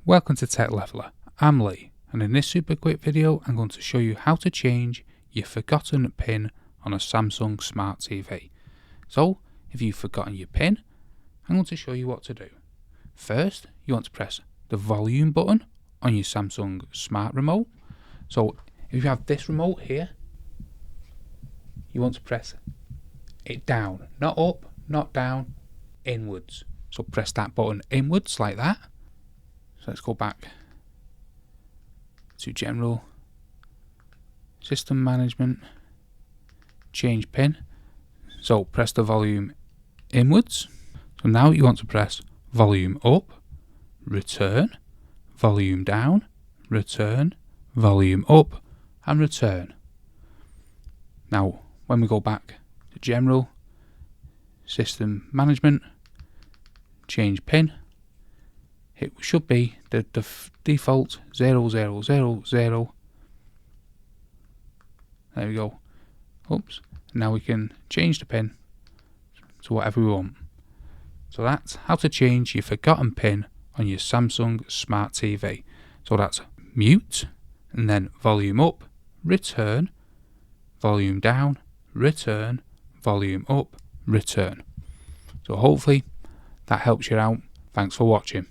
Welcome to Tech Leveler, I'm Lee, and in this super quick video I'm going to show you how to change your forgotten PIN on a Samsung Smart TV. So, if you've forgotten your PIN, I'm going to show you what to do. First, you want to press the volume button on your Samsung Smart Remote. So, if you have this remote here, you want to press it down, not up, not down, inwards. So press that button inwards like that. So let's go back to General, System Management, Change PIN. So press the volume inwards. So now you want to press volume up, return, volume down, return, volume up, and return. Now when we go back to General, System Management, Change PIN, it should be the default 0000. There we go. Oops. Now we can change the PIN to whatever we want. So that's how to change your forgotten PIN on your Samsung Smart TV. So that's mute, and then volume up, return, volume down, return, volume up, return. So hopefully that helps you out. Thanks for watching.